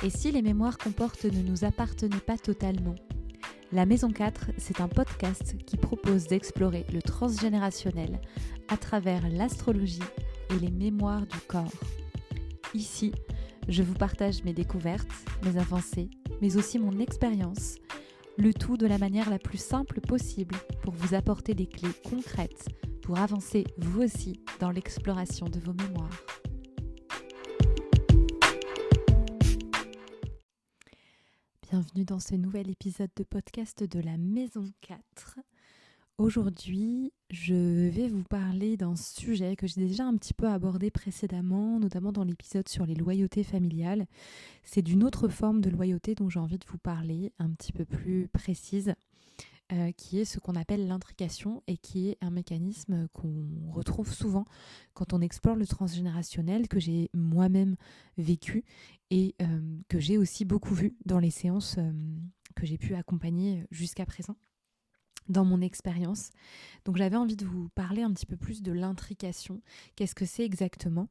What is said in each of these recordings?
Et si les mémoires qu'on porte ne nous appartenaient pas totalement ? La Maison 4, c'est un podcast qui propose d'explorer le transgénérationnel à travers l'astrologie et les mémoires du corps. Ici, je vous partage mes découvertes, mes avancées, mais aussi mon expérience, le tout de la manière la plus simple possible pour vous apporter des clés concrètes pour avancer vous aussi dans l'exploration de vos mémoires. Bienvenue dans ce nouvel épisode de podcast de la Maison 4. Aujourd'hui, je vais vous parler d'un sujet que j'ai déjà un petit peu abordé précédemment, notamment dans l'épisode sur les loyautés familiales. C'est d'une autre forme de loyauté dont j'ai envie de vous parler, un petit peu plus précise, qui est ce qu'on appelle l'intrication et qui est un mécanisme qu'on retrouve souvent quand on explore le transgénérationnel, que j'ai moi-même vécu et que j'ai aussi beaucoup vu dans les séances que j'ai pu accompagner jusqu'à présent dans mon expérience. Donc j'avais envie de vous parler un petit peu plus de l'intrication. Qu'est-ce que c'est exactement ?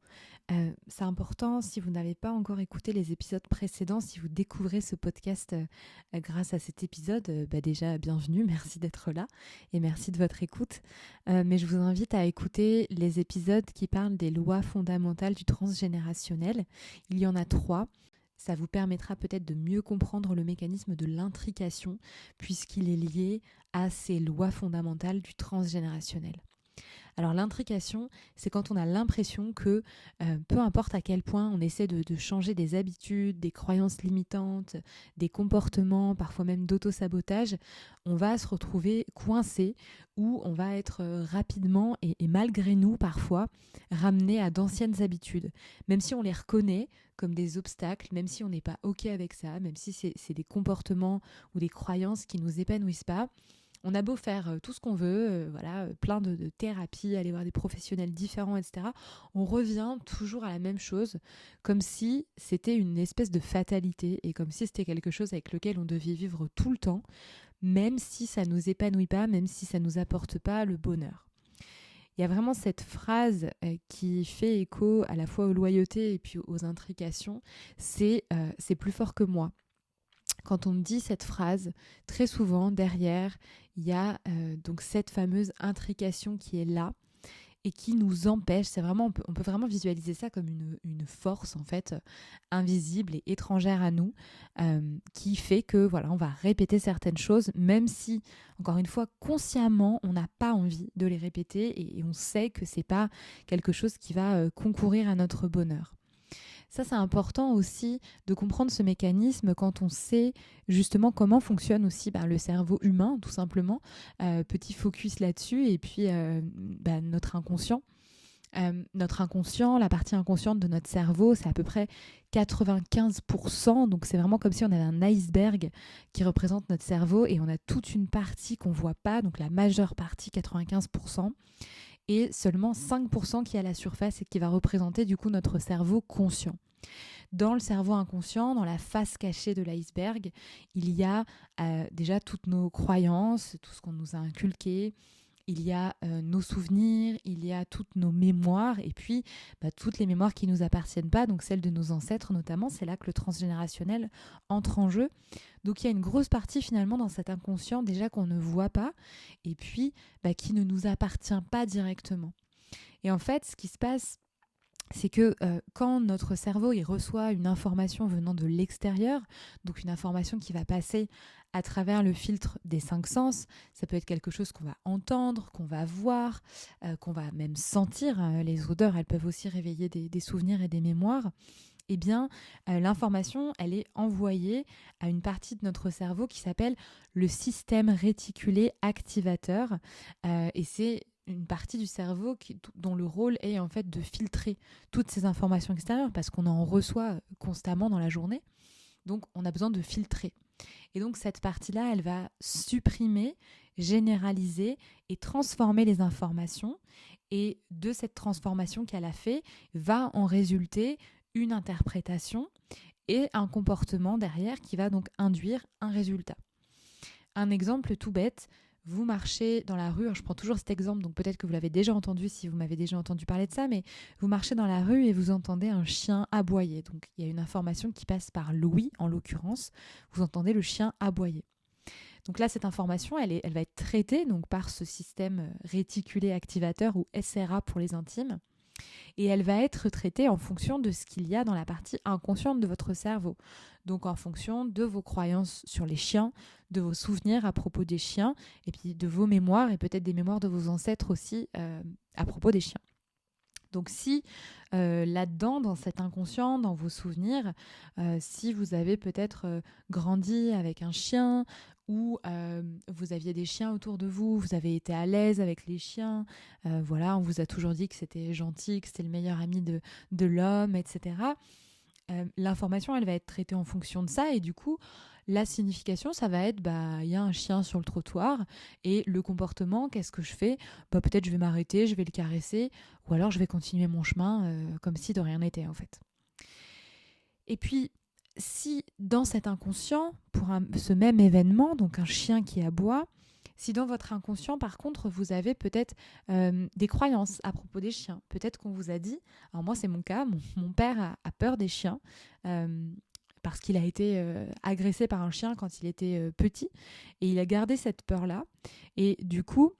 C'est important, si vous n'avez pas encore écouté les épisodes précédents, si vous découvrez ce podcast grâce à cet épisode, déjà bienvenue, merci d'être là et merci de votre écoute. Mais je vous invite à écouter les épisodes qui parlent des lois fondamentales du transgénérationnel. Il y en a 3. Ça vous permettra peut-être de mieux comprendre le mécanisme de l'intrication puisqu'il est lié à ces lois fondamentales du transgénérationnel. Alors l'intrication, c'est quand on a l'impression que peu importe à quel point on essaie de changer des habitudes, des croyances limitantes, des comportements, parfois même d'auto-sabotage, on va se retrouver coincé ou on va être rapidement et malgré nous parfois ramené à d'anciennes habitudes. Même si on les reconnaît comme des obstacles, même si on n'est pas OK avec ça, même si c'est des comportements ou des croyances qui ne nous épanouissent pas, on a beau faire tout ce qu'on veut, plein de thérapies, aller voir des professionnels différents, etc. On revient toujours à la même chose, comme si c'était une espèce de fatalité et comme si c'était quelque chose avec lequel on devait vivre tout le temps, même si ça ne nous épanouit pas, même si ça ne nous apporte pas le bonheur. Il y a vraiment cette phrase qui fait écho à la fois aux loyautés et puis aux intrications, c'est plus fort que moi. Quand on me dit cette phrase, très souvent derrière, il y a donc cette fameuse intrication qui est là et qui nous empêche. C'est vraiment, on peut vraiment visualiser ça comme une force en fait invisible et étrangère à nous, qui fait que on va répéter certaines choses, même si encore une fois consciemment on n'a pas envie de les répéter et on sait que c'est pas quelque chose qui va concourir à notre bonheur. Ça, c'est important aussi de comprendre ce mécanisme quand on sait justement comment fonctionne aussi le cerveau humain, tout simplement. Petit focus là-dessus et puis notre inconscient. Notre inconscient, la partie inconsciente de notre cerveau, c'est à peu près 95%. Donc c'est vraiment comme si on avait un iceberg qui représente notre cerveau et on a toute une partie qu'on ne voit pas, donc la majeure partie, 95%. Et seulement 5% qui est à la surface et qui va représenter du coup notre cerveau conscient. Dans le cerveau inconscient, dans la face cachée de l'iceberg, il y a déjà toutes nos croyances, tout ce qu'on nous a inculqué, il y a nos souvenirs, il y a toutes nos mémoires et puis toutes les mémoires qui ne nous appartiennent pas, donc celles de nos ancêtres notamment, c'est là que le transgénérationnel entre en jeu. Donc il y a une grosse partie finalement dans cet inconscient déjà qu'on ne voit pas et puis qui ne nous appartient pas directement. Et en fait, ce qui se passe, c'est que quand notre cerveau il reçoit une information venant de l'extérieur, donc une information qui va passer à travers le filtre des 5 sens, ça peut être quelque chose qu'on va entendre, qu'on va voir, qu'on va même sentir. Les odeurs, elles peuvent aussi réveiller des souvenirs et des mémoires. Eh bien, l'information, elle est envoyée à une partie de notre cerveau qui s'appelle le système réticulé activateur. Et c'est une partie du cerveau dont le rôle est en fait de filtrer toutes ces informations extérieures parce qu'on en reçoit constamment dans la journée. Donc, on a besoin de filtrer. Et donc, cette partie-là, elle va supprimer, généraliser et transformer les informations. Et de cette transformation qu'elle a fait, va en résulter une interprétation et un comportement derrière qui va donc induire un résultat. Un exemple tout bête, vous marchez dans la rue, alors je prends toujours cet exemple, donc peut-être que vous l'avez déjà entendu si vous m'avez déjà entendu parler de ça, mais vous marchez dans la rue et vous entendez un chien aboyer. Donc il y a une information qui passe par l'ouïe, en l'occurrence, vous entendez le chien aboyer. Donc là, cette information, elle va être traitée donc, par ce système réticulé activateur ou SRA pour les intimes. Et elle va être traitée en fonction de ce qu'il y a dans la partie inconsciente de votre cerveau. Donc en fonction de vos croyances sur les chiens, de vos souvenirs à propos des chiens, et puis de vos mémoires et peut-être des mémoires de vos ancêtres aussi à propos des chiens. Donc si là-dedans, dans cet inconscient, dans vos souvenirs, si vous avez peut-être grandi avec un chien ou vous aviez des chiens autour de vous, vous avez été à l'aise avec les chiens, voilà, on vous a toujours dit que c'était gentil, que c'était le meilleur ami de l'homme, etc. L'information, elle va être traitée en fonction de ça et du coup, la signification, ça va être, il y a un chien sur le trottoir et le comportement, qu'est-ce que je fais ? Peut-être je vais m'arrêter, je vais le caresser ou alors je vais continuer mon chemin comme si de rien n'était en fait. Et puis, si dans cet inconscient, pour ce même événement, donc un chien qui aboie, si dans votre inconscient, par contre, vous avez peut-être des croyances à propos des chiens, peut-être qu'on vous a dit, alors moi c'est mon cas, mon père a peur des chiens, parce qu'il a été agressé par un chien quand il était petit, et il a gardé cette peur-là, et du coup,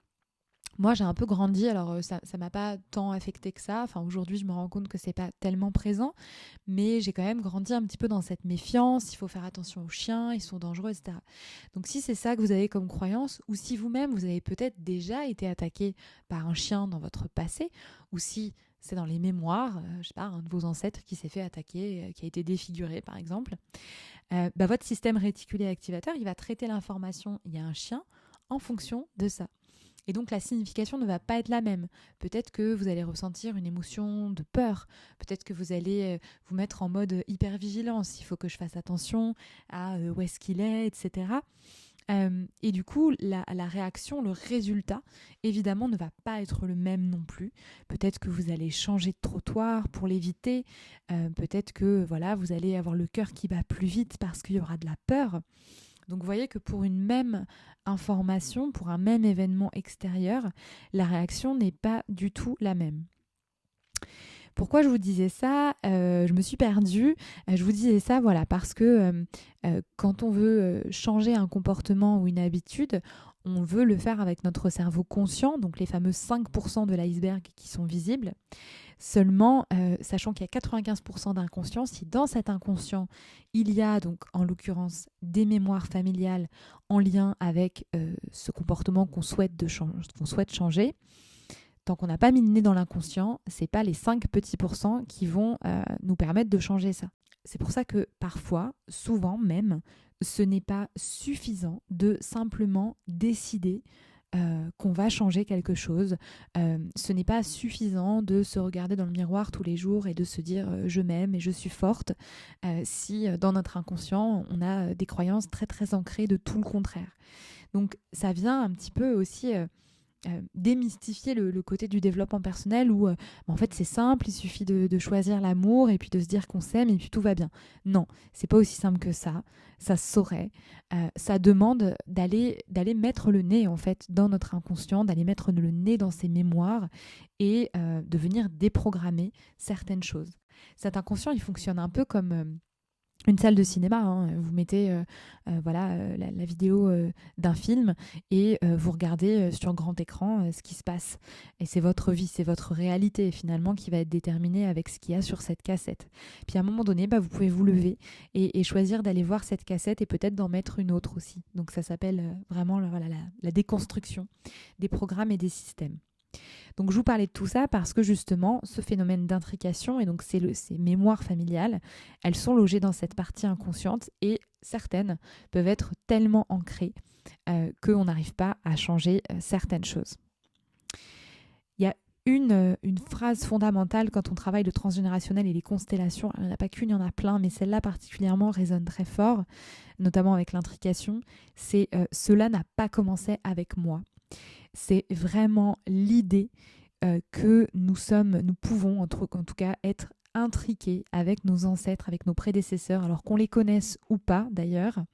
moi, j'ai un peu grandi, alors ça m'a pas tant affecté que ça. Enfin, aujourd'hui, je me rends compte que c'est pas tellement présent, mais j'ai quand même grandi un petit peu dans cette méfiance. Il faut faire attention aux chiens, ils sont dangereux, etc. Donc, si c'est ça que vous avez comme croyance, ou si vous-même, vous avez peut-être déjà été attaqué par un chien dans votre passé, ou si c'est dans les mémoires, je sais pas, un de vos ancêtres qui s'est fait attaquer, qui a été défiguré, par exemple, votre système réticulé activateur, il va traiter l'information, il y a un chien, en fonction de ça. Et donc la signification ne va pas être la même. Peut-être que vous allez ressentir une émotion de peur. Peut-être que vous allez vous mettre en mode hypervigilance. Il faut que je fasse attention à où est-ce qu'il est, etc. Et du coup, la réaction, le résultat, évidemment, ne va pas être le même non plus. Peut-être que vous allez changer de trottoir pour l'éviter. Peut-être que voilà, vous allez avoir le cœur qui bat plus vite parce qu'il y aura de la peur. Donc vous voyez que pour une même information, pour un même événement extérieur, la réaction n'est pas du tout la même. Pourquoi je vous disais ça ? Je me suis perdue. Je vous disais ça parce que quand on veut changer un comportement ou une habitude, on veut le faire avec notre cerveau conscient, donc les fameux 5% de l'iceberg qui sont visibles. Seulement, sachant qu'il y a 95% d'inconscient, si dans cet inconscient, il y a donc en l'occurrence des mémoires familiales en lien avec ce comportement qu'on souhaite changer, tant qu'on n'a pas mis le nez dans l'inconscient, c'est pas les 5 petits pourcents qui vont nous permettre de changer ça. C'est pour ça que parfois, souvent même, ce n'est pas suffisant de simplement décider qu'on va changer quelque chose. Ce n'est pas suffisant de se regarder dans le miroir tous les jours et de se dire je m'aime et je suis forte si dans notre inconscient on a des croyances très très ancrées de tout le contraire. Donc ça vient un petit peu aussi démystifier le côté du développement personnel où en fait c'est simple, il suffit de choisir l'amour et puis de se dire qu'on s'aime et puis tout va bien. Non, c'est pas aussi simple que ça se saurait. Ça demande d'aller mettre le nez en fait dans notre inconscient, d'aller mettre le nez dans ses mémoires et de venir déprogrammer certaines choses. Cet inconscient, il fonctionne un peu comme une salle de cinéma, hein. Vous mettez la vidéo d'un film et vous regardez sur grand écran ce qui se passe. Et c'est votre vie, c'est votre réalité finalement qui va être déterminée avec ce qu'il y a sur cette cassette. Puis à un moment donné, vous pouvez vous lever et choisir d'aller voir cette cassette et peut-être d'en mettre une autre aussi. Donc ça s'appelle vraiment la déconstruction des programmes et des systèmes. Donc je vous parlais de tout ça parce que justement ce phénomène d'intrication et donc ces mémoires familiales, elles sont logées dans cette partie inconsciente et certaines peuvent être tellement ancrées qu'on n'arrive pas à changer certaines choses. Il y a une phrase fondamentale quand on travaille le transgénérationnel et les constellations, il n'y en a pas qu'une, il y en a plein, mais celle-là particulièrement résonne très fort, notamment avec l'intrication, c'est « cela n'a pas commencé avec moi ». C'est vraiment l'idée que nous pouvons en tout cas être intriqués avec nos ancêtres, avec nos prédécesseurs, alors qu'on les connaisse ou pas d'ailleurs.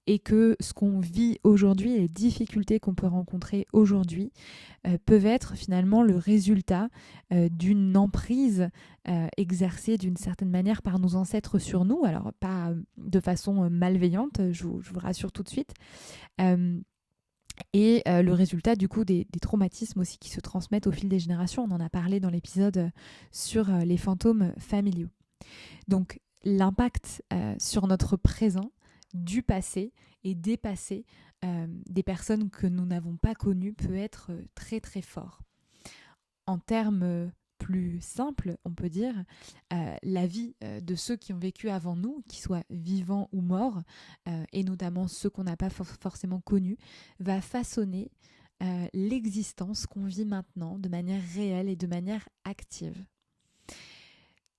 et que ce qu'on vit aujourd'hui, les difficultés qu'on peut rencontrer aujourd'hui, peuvent être finalement le résultat d'une emprise exercée d'une certaine manière par nos ancêtres sur nous. Alors pas de façon malveillante, je vous rassure tout de suite. Et le résultat du coup des traumatismes aussi qui se transmettent au fil des générations. On en a parlé dans l'épisode sur les fantômes familiaux. Donc l'impact sur notre présent du passé et des passés des personnes que nous n'avons pas connues peut être très très fort. En termes plus simples, on peut dire, la vie de ceux qui ont vécu avant nous, qu'ils soient vivants ou morts, et notamment ceux qu'on n'a pas forcément connus, va façonner l'existence qu'on vit maintenant de manière réelle et de manière active.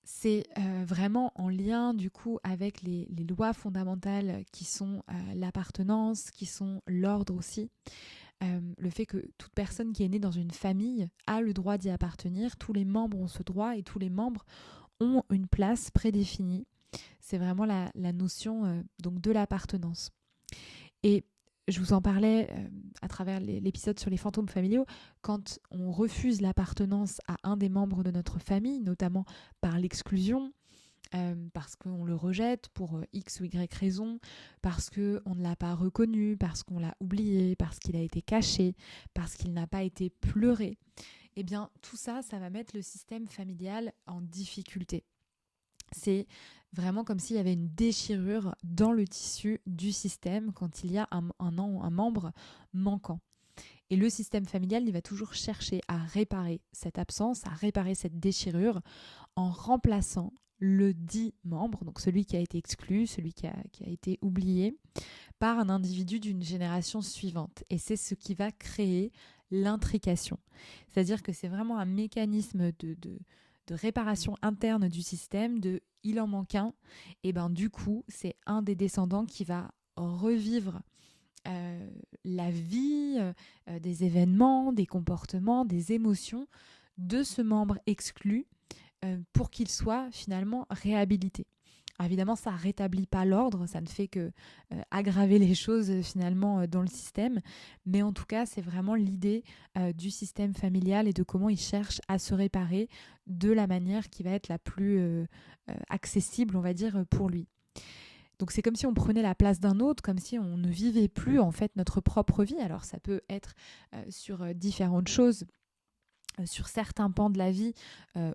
C'est vraiment en lien du coup avec les lois fondamentales qui sont l'appartenance, qui sont l'ordre aussi. Le fait que toute personne qui est née dans une famille a le droit d'y appartenir, tous les membres ont ce droit et tous les membres ont une place prédéfinie. C'est vraiment la notion donc de l'appartenance. Et je vous en parlais à travers l'épisode sur les fantômes familiaux, quand on refuse l'appartenance à un des membres de notre famille, notamment par l'exclusion, parce qu'on le rejette pour X ou Y raison, parce qu'on ne l'a pas reconnu, parce qu'on l'a oublié, parce qu'il a été caché, parce qu'il n'a pas été pleuré, eh bien tout ça, ça va mettre le système familial en difficulté. C'est vraiment comme s'il y avait une déchirure dans le tissu du système quand il y a un membre manquant. Et le système familial, il va toujours chercher à réparer cette absence, à réparer cette déchirure en remplaçant le dit membre, donc celui qui a été exclu, celui qui a été oublié, par un individu d'une génération suivante. Et c'est ce qui va créer l'intrication. C'est-à-dire que c'est vraiment un mécanisme de réparation interne du système, il en manque un, et ben du coup, c'est un des descendants qui va revivre la vie, des événements, des comportements, des émotions de ce membre exclu pour qu'il soit finalement réhabilité. Alors évidemment, ça ne rétablit pas l'ordre, ça ne fait que aggraver les choses finalement dans le système, mais en tout cas, c'est vraiment l'idée du système familial et de comment il cherche à se réparer de la manière qui va être la plus accessible, on va dire, pour lui. Donc c'est comme si on prenait la place d'un autre, comme si on ne vivait plus en fait notre propre vie. Alors ça peut être sur différentes choses, sur certains pans de la vie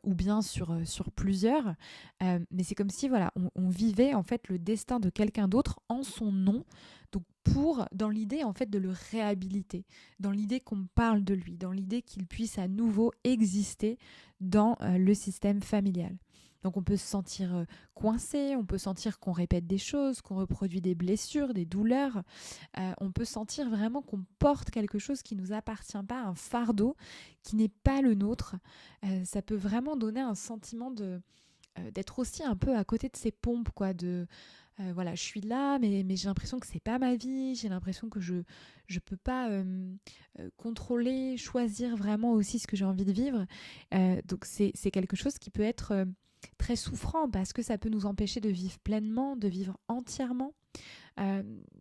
ou bien sur plusieurs, mais c'est comme si voilà, on vivait en fait le destin de quelqu'un d'autre en son nom, donc dans l'idée en fait de le réhabiliter, dans l'idée qu'on parle de lui, dans l'idée qu'il puisse à nouveau exister dans le système familial. Donc on peut se sentir coincé, on peut sentir qu'on répète des choses, qu'on reproduit des blessures, des douleurs. On peut sentir vraiment qu'on porte quelque chose qui ne nous appartient pas, un fardeau qui n'est pas le nôtre. Ça peut vraiment donner un sentiment d'être aussi un peu à côté de ses pompes, quoi, voilà, je suis là, mais j'ai l'impression que c'est pas ma vie, j'ai l'impression que je peux pas contrôler, choisir vraiment aussi ce que j'ai envie de vivre. Donc c'est quelque chose qui peut être très souffrant parce que ça peut nous empêcher de vivre pleinement, de vivre entièrement,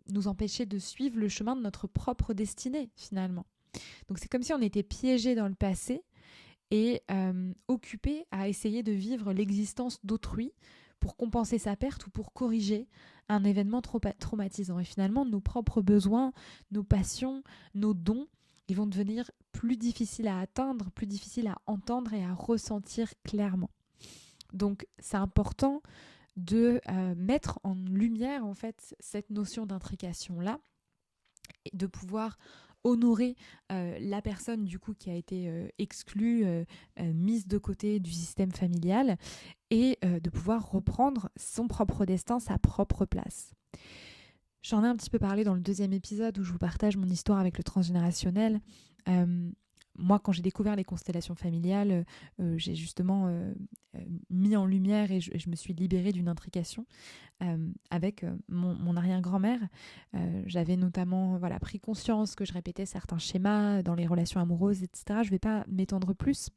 nous empêcher de suivre le chemin de notre propre destinée finalement. Donc c'est comme si on était piégé dans le passé et occupé à essayer de vivre l'existence d'autrui pour compenser sa perte ou pour corriger un événement traumatisant. Et finalement, nos propres besoins, nos passions, nos dons, ils vont devenir plus difficiles à atteindre, plus difficiles à entendre et à ressentir clairement. Donc c'est important de mettre en lumière en fait cette notion d'intrication-là et de pouvoir honorer la personne du coup qui a été exclue, mise de côté du système familial et de pouvoir reprendre son propre destin, sa propre place. J'en ai un petit peu parlé dans le 2e épisode où je vous partage mon histoire avec le transgénérationnel. Moi, quand j'ai découvert les constellations familiales, j'ai justement mis en lumière et je me suis libérée d'une intrication avec mon arrière-grand-mère. J'avais notamment pris conscience que je répétais certains schémas dans les relations amoureuses, etc. Je ne vais pas m'étendre plus.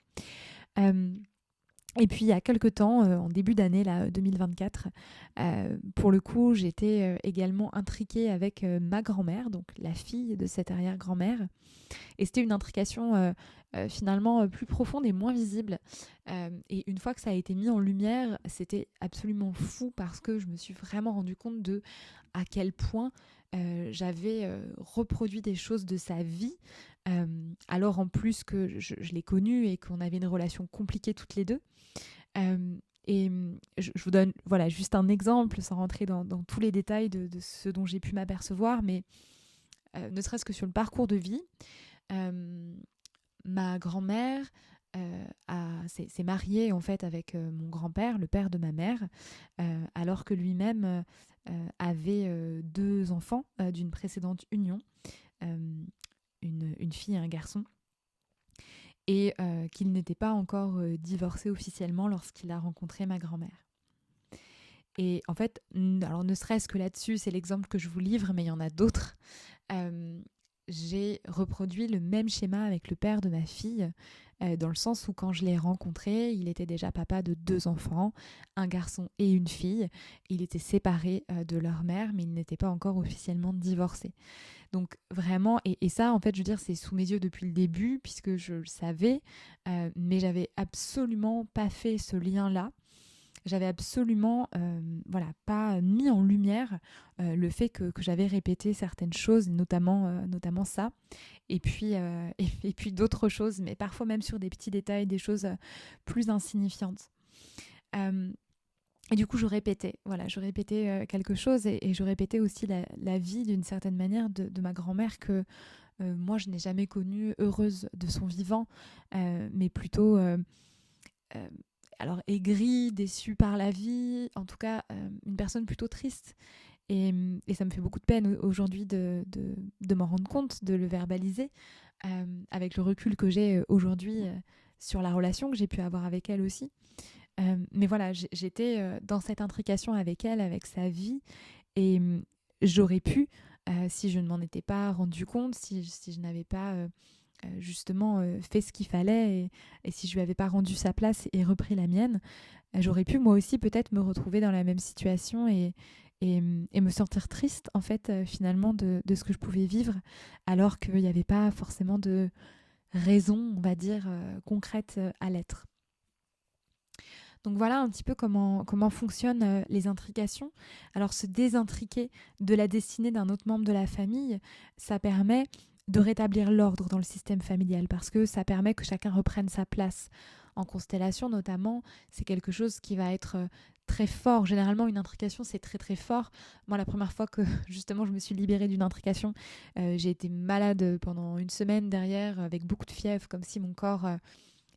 Et puis il y a quelques temps, en début d'année là, 2024, pour le coup, j'étais également intriquée avec ma grand-mère, donc la fille de cette arrière-grand-mère. Et c'était une intrication finalement plus profonde et moins visible. Et une fois que ça a été mis en lumière, c'était absolument fou parce que je me suis vraiment rendu compte de à quel point j'avais reproduit des choses de sa vie. Alors en plus que je l'ai connue et qu'on avait une relation compliquée toutes les deux. Et je vous donne voilà, juste un exemple sans rentrer dans tous les détails de ce dont j'ai pu m'apercevoir, mais ne serait-ce que sur le parcours de vie. Ma grand-mère s'est mariée en fait avec mon grand-père, le père de ma mère, alors que lui-même avait 2 enfants d'une précédente union, une fille et un garçon, et qu'il n'était pas encore divorcé officiellement lorsqu'il a rencontré ma grand-mère. Et en fait, alors ne serait-ce que là-dessus, c'est l'exemple que je vous livre, mais il y en a d'autres. J'ai reproduit le même schéma avec le père de ma fille, dans le sens où quand je l'ai rencontré, il était déjà papa de 2 enfants, un garçon et une fille. Il était séparé de leur mère, mais il n'était pas encore officiellement divorcé. Donc vraiment, et ça en fait, je veux dire, c'est sous mes yeux depuis le début, puisque je le savais, mais j'avais absolument pas fait ce lien-là. J'avais absolument pas mis en lumière le fait que j'avais répété certaines choses, notamment ça, et puis, et puis d'autres choses, mais parfois même sur des petits détails, des choses plus insignifiantes. Et du coup, je répétais quelque chose, et je répétais aussi la vie d'une certaine manière de ma grand-mère que moi, je n'ai jamais connue heureuse de son vivant, mais plutôt alors aigrie, déçue par la vie, en tout cas une personne plutôt triste. Et ça me fait beaucoup de peine aujourd'hui de m'en rendre compte, de le verbaliser, avec le recul que j'ai aujourd'hui sur la relation que j'ai pu avoir avec elle aussi. Mais voilà, j'étais dans cette intrication avec elle, avec sa vie, et j'aurais pu, si je ne m'en étais pas rendu compte, si je n'avais pas justement fait ce qu'il fallait, et si je lui avais pas rendu sa place et repris la mienne, j'aurais pu moi aussi peut-être me retrouver dans la même situation et me sentir triste en fait finalement de ce que je pouvais vivre, alors qu'il n'y avait pas forcément de raison, on va dire, concrète à l'être. Donc voilà un petit peu comment fonctionnent les intrications. Alors se désintriquer de la destinée d'un autre membre de la famille, ça permet de rétablir l'ordre dans le système familial, parce que ça permet que chacun reprenne sa place. En constellation notamment, c'est quelque chose qui va être très fort. Généralement, une intrication, c'est très très fort. Moi, la première fois que justement je me suis libérée d'une intrication, j'ai été malade pendant une semaine derrière, avec beaucoup de fièvre, comme si mon corps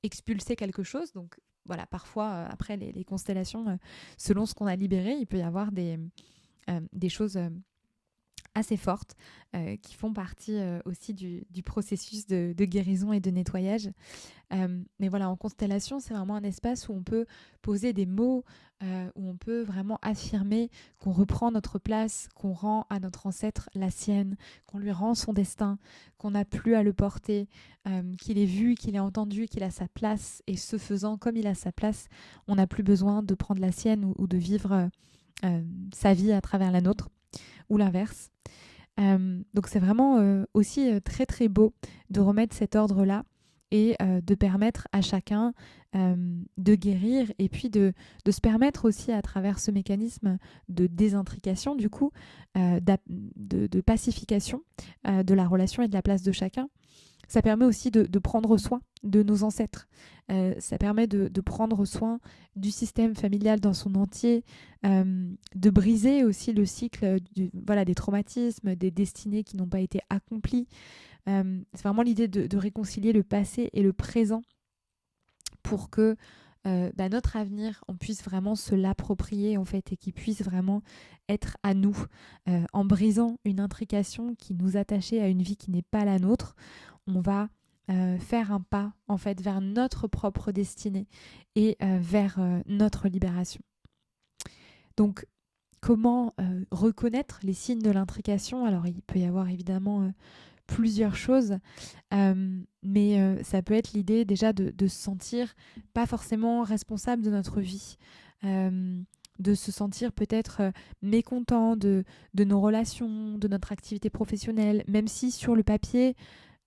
expulsait quelque chose. Donc voilà, parfois, après les constellations, selon ce qu'on a libéré, il peut y avoir des choses assez fortes qui font partie aussi du processus de guérison et de nettoyage. Mais voilà, en constellation, c'est vraiment un espace où on peut poser des mots, où on peut vraiment affirmer qu'on reprend notre place, qu'on rend à notre ancêtre la sienne, qu'on lui rend son destin, qu'on n'a plus à le porter, qu'il est vu, qu'il est entendu, qu'il a sa place, et ce faisant, comme il a sa place, on n'a plus besoin de prendre la sienne ou de vivre sa vie à travers la nôtre, ou l'inverse. Donc c'est vraiment aussi très très beau de remettre cet ordre-là, et de permettre à chacun de guérir, et puis de se permettre aussi à travers ce mécanisme de désintrication, du coup, de pacification de la relation et de la place de chacun. Ça permet aussi de prendre soin de nos ancêtres. Ça permet de prendre soin du système familial dans son entier, de briser aussi le cycle des traumatismes, des destinées qui n'ont pas été accomplies. C'est vraiment l'idée de réconcilier le passé et le présent pour que notre avenir, on puisse vraiment se l'approprier en fait, et qu'il puisse vraiment être à nous. En brisant une intrication qui nous attachait à une vie qui n'est pas la nôtre, on va faire un pas en fait vers notre propre destinée et vers notre libération. Donc, comment reconnaître les signes de l'intrication ? Alors, il peut y avoir évidemment plusieurs choses, mais ça peut être l'idée déjà de se sentir pas forcément responsable de notre vie, de se sentir peut-être mécontent de nos relations, de notre activité professionnelle, même si sur le papier,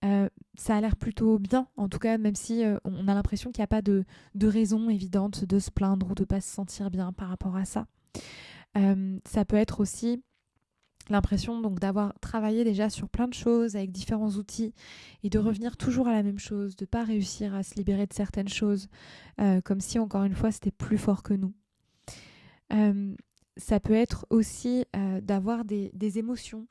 ça a l'air plutôt bien, en tout cas, même si on a l'impression qu'il n'y a pas de raison évidente de se plaindre ou de ne pas se sentir bien par rapport à ça. Ça peut être aussi l'impression donc d'avoir travaillé déjà sur plein de choses avec différents outils et de revenir toujours à la même chose, de ne pas réussir à se libérer de certaines choses, comme si encore une fois c'était plus fort que nous. Ça peut être aussi d'avoir des émotions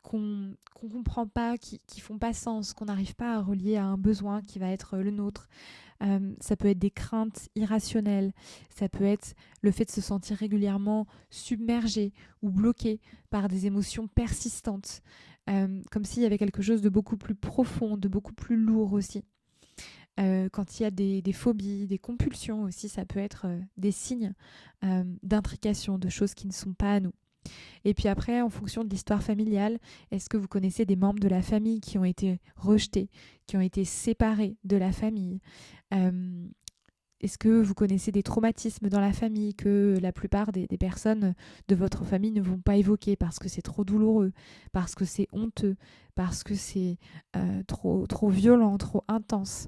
qu'on comprend pas, qui font pas sens, qu'on n'arrive pas à relier à un besoin qui va être le nôtre. Ça peut être des craintes irrationnelles, ça peut être le fait de se sentir régulièrement submergé ou bloqué par des émotions persistantes, comme s'il y avait quelque chose de beaucoup plus profond, de beaucoup plus lourd aussi. Quand il y a des phobies, des compulsions aussi, ça peut être des signes d'intrication, de choses qui ne sont pas à nous. Et puis après, en fonction de l'histoire familiale, est-ce que vous connaissez des membres de la famille qui ont été rejetés, qui ont été séparés de la famille ? Est-ce que vous connaissez des traumatismes dans la famille que la plupart des personnes de votre famille ne vont pas évoquer parce que c'est trop douloureux, parce que c'est honteux, parce que c'est trop violent, trop intense ?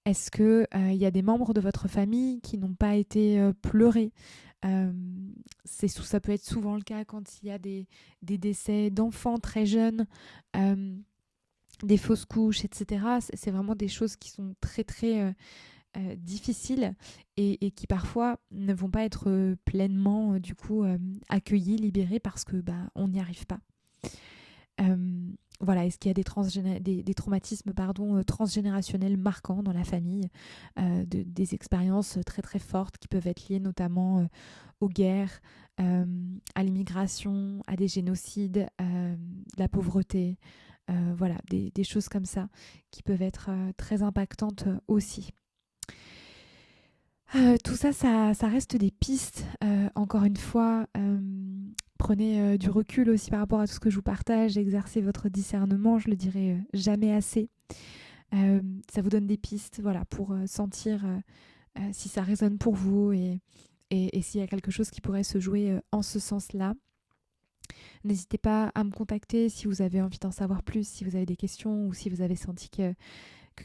Est-ce que y a des membres de votre famille qui n'ont pas été pleurés ? Ça peut être souvent le cas quand il y a des décès d'enfants très jeunes, des fausses couches, etc. C'est vraiment des choses qui sont très très difficiles et qui parfois ne vont pas être pleinement du coup accueillies, libérées parce que on n'y arrive pas. Voilà, est-ce qu'il y a des traumatismes transgénérationnels marquants dans la famille, des expériences très très fortes qui peuvent être liées notamment aux guerres, à l'immigration, à des génocides, la pauvreté, voilà, des choses comme ça qui peuvent être très impactantes aussi. Tout ça, ça reste des pistes. Encore une fois, prenez du recul aussi par rapport à tout ce que je vous partage, exercez votre discernement, je le dirai jamais assez. Ça vous donne des pistes, voilà, pour sentir si ça résonne pour vous et s'il y a quelque chose qui pourrait se jouer en ce sens-là. N'hésitez pas à me contacter si vous avez envie d'en savoir plus, si vous avez des questions ou si vous avez senti que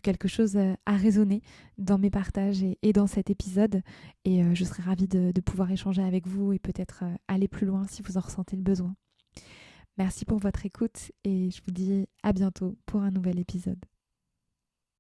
quelque chose a résonné dans mes partages et dans cet épisode. Et je serais ravie de pouvoir échanger avec vous et peut-être aller plus loin si vous en ressentez le besoin. Merci pour votre écoute et je vous dis à bientôt pour un nouvel épisode.